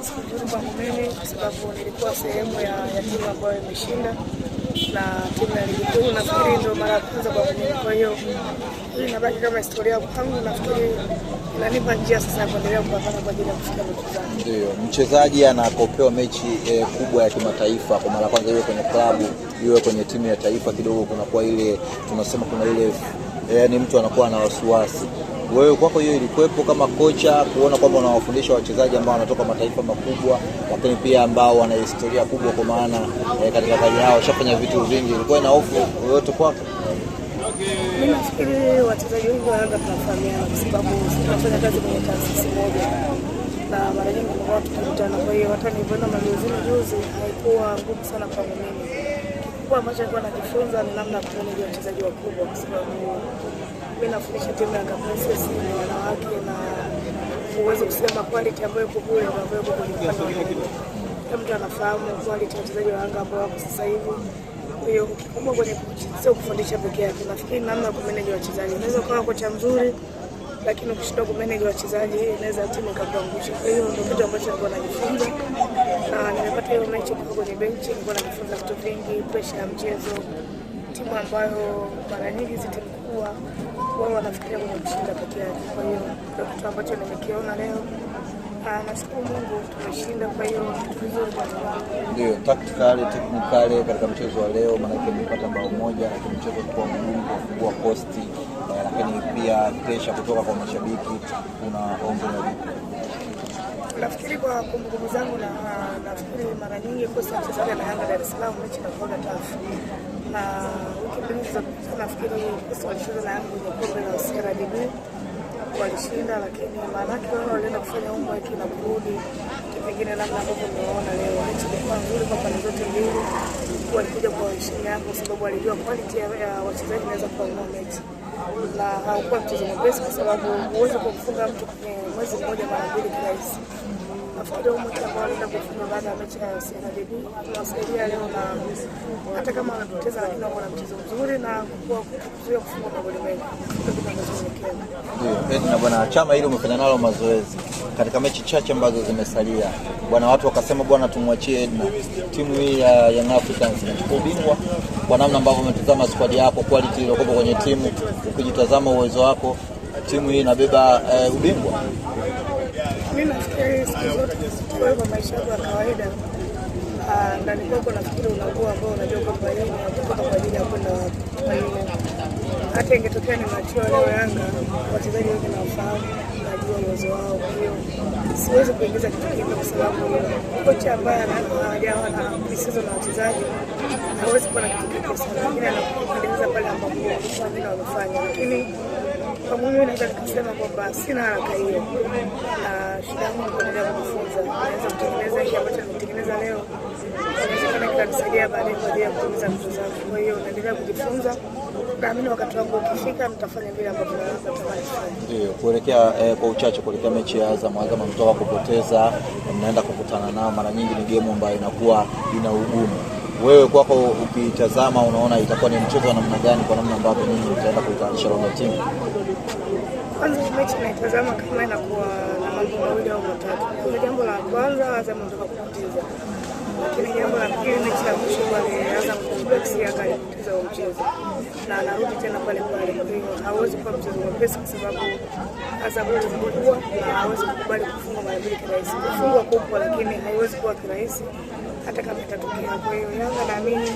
siku nzuri kwa mimi kwa sababu nilikuwa sehemu ya timu ambayo imeshinda na timu ya ligi kuu. Nafikiri ndio mara ya kwanza kwa mimi, kwa hiyo hii inabaki kama historia kwangu. Nafikiri inanipa njia sasa ya kuendelea kupambana kwa ajili ya kufika mchezaji. Ndio mchezaji anapopewa mechi kubwa ya kimataifa kwa mara ya kwanza, iwe kwenye klabu iwe kwenye timu ya taifa, kidogo kunakuwa ile tunasema kuna ile yani mtu anakuwa na wasiwasi. Wewe kwako hiyo ilikuwepo kama kocha, kuona kwamba unawafundisha wachezaji ambao wanatoka mataifa makubwa lakini pia ambao wana historia kubwa, kwa maana katika kazi yao washafanya vitu vingi, ilikuwa ina hofu yoyote kwako? Mimi nafikiri wachezaji wengi wanaanza kufahamiana kwa sababu tunafanya kazi kwenye taasisi moja na mara nyingi watu tunakutana. Kwa hiyo hata nilipoenda mazoezini juzi haikuwa ngumu sana kwa mimi. Kikubwa ambacho nilikuwa najifunza ni namna ya kumanage wachezaji wakubwa, kwa sababu mimi nafundisha timu ya Princess ni wanawake, na uwezo kusema quality ambayo iko kule na ambayo iko kwenye upande wa wanaume. Mtu anafahamu quality ya wachezaji wa Yanga ambao wako sasa hivi. Kwa hiyo kikubwa kwenye sio kufundisha pekee yake, nafikiri namna ya kumanage wachezaji. Unaweza kuwa kocha mzuri lakini ukishindwa kumanage wachezaji inaweza timu ikakuangusha. Kwa hiyo ndio kitu ambacho nilikuwa najifunza, na nimepata hiyo mechi kwa kwenye benchi, nilikuwa najifunza vitu vingi, pressure ya mchezo, timu ambayo mara nyingi hizi timu kubwa wao wanafikiria kwenye kushinda pekee yake. Kwa hiyo ndio kitu ambacho nimekiona leo. Nashukuru Mungu tumeshinda, kwa hiyo kitu vizuri kwa sababu ndio tactically technically katika mchezo wa leo, maana yake tumepata bao moja, lakini mchezo kwa mgumu kwa posti, lakini pia pressure kutoka kwa mashabiki unaongeza vipi? Nafikiri kwa kumbukumbu zangu, na nafikiri mara nyingi kosa mchezaji na Yanga Dar es Salaam mechi na kuona tafu, na wiki mbili zilizopita nafikiri kosa walicheza na Yanga kwenye kombe la CRDB walishinda, lakini maana yake wao walienda kufanya homework na kurudi. Pengine namna ambavyo tumeona leo mechi ilikuwa nzuri kwa pande zote mbili, walikuja kwa heshima yao kwa sababu walijua quality ya wachezaji inaweza kuamua mechi, na haukuwa mchezo mwepesi kwa sababu huwezi kufunga mtu kwenye mwezi mmoja mara mbili kirahisi. Nafikiri mmoja ambao alienda kufunga baada ya mechi ya CRDB tunasaidia leo, na hata kama wanapoteza lakini wako na mchezo mzuri na kuzuia kufunga magoli mengi. Ndio na bwana Chama, hilo umefanya nalo mazoezi katika mechi chache ambazo zimesalia bwana, watu wakasema bwana tumwachie Edna, timu hii ya Young Africans inachukua ubingwa. Kwa namna ambavyo umetazama squad yako, quality iliyokuwa kwenye timu, ukijitazama uwezo wako, timu hii inabeba ubingwa. Mimi nafikiri siku zote kwa maisha ya kawaida ndani kwako nafikiri unakuwa ambao unajua kwamba yeye anatoka kwa ajili ya kwenda. Kwa hiyo hata ingetokea ni machio leo Yanga, wachezaji wengi nawafahamu, najua uwezo wao. Kwa hiyo siwezi kuingiza kitu kingine kwa sababu kocha ambaye anajawa na misizo na wachezaji hawezi kuwa na kitu kingine sana, lakini anakuendeleza pale ambapo wengine wamefanya. Lakini kwa mimi naweza kusema kwamba sina haraka hiyo, na shida yangu ni kuendelea kujifunza. Naweza kutengeneza hiki ambacho nimetengeneza leo, inawezekana kikanisaidia baadaye kwa ajili ya kuongeza nguvu zangu. Kwa hiyo naendelea kujifunza, naamini wakati wangu ukifika nitafanya vile ambavyo natamani kufanya. Ndio kuelekea kwa uchache kuelekea mechi ya Azam mtoka kupoteza, mnaenda kukutana nao, mara nyingi ni game ambayo inakuwa ina ugumu. Wewe kwako ukitazama unaona itakuwa ni mchezo wa namna gani, kwa namna ambavyo nyinyi mtaenda kuitayarisha kwa timu? Kwanza mechi naitazama kama inakuwa na mambo mawili au matatu. Kwa jambo la kwanza Azam ndio kupoteza, lakini jambo la pili mechi ya mwisho pale Azam kupoteza akapoteza mchezo na anarudi tena pale pale. Kwa hiyo hawezi kuwa mchezo mwepesi kwa sababu Azam ilikuwa na hawezi kukubali kufunga mara mbili kirahisi. Kufungwa kubwa lakini haiwezi kuwa kirahisi hata kama itatokea. Kwa hiyo Yanga naamini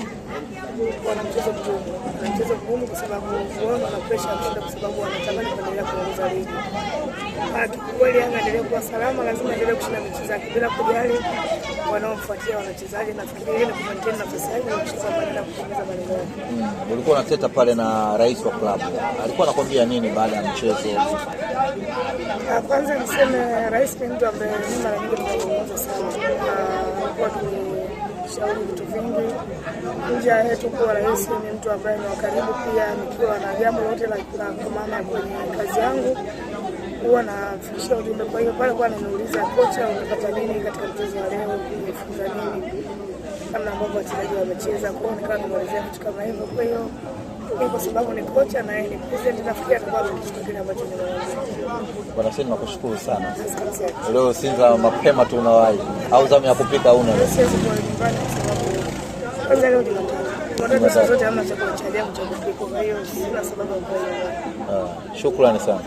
wana mchezo mgumu kwa sababu wao wana pressure ya kushinda kwa sababu wanatamani kuendelea kuongoza ligi. Kweli Yanga endelee kuwa salama, lazima endelee kushinda mechi zake bila kujali wanaomfuatia wanachezaji. Nafikiri ile ni kumaintain nafasi yake na kucheza baada ya kutengeneza malengo yake. Ulikuwa unateta pale na rais wa klabu, alikuwa anakwambia nini baada ya mchezo? Kwanza niseme rais ni mtu ambaye mara nyingi tunazungumza sana, kwa shauri vitu vingi nje yetu. Kwa rais ni mtu ambaye ni karibu, pia nikiwa na jambo lote la maana kwenye kazi yangu huwa nafikisha ujumbe. Kwa hiyo pale kwa ananiuliza kocha unapata nini katika mchezo wa leo, umefunza nini, kama ambavyo wachezaji wamecheza, kwa hiyo nikawa namuelezea vitu kama hivyo. Kwa hiyo kwa sababu ni kocha na yeye ni president, nafikiri atakuwa kitu kile ambacho nimewazia. Bwana Sini, nakushukuru sana. Leo Sinza mapema tu unawahi au zamu ya kupika una leo? Siwezi kwa nyumbani kwa sababu kwanza leo Jumatatu. Watu zote hamna chakula cha ajabu cha kupika, kwa hiyo sina sababu ya kwenda. Shukrani sana.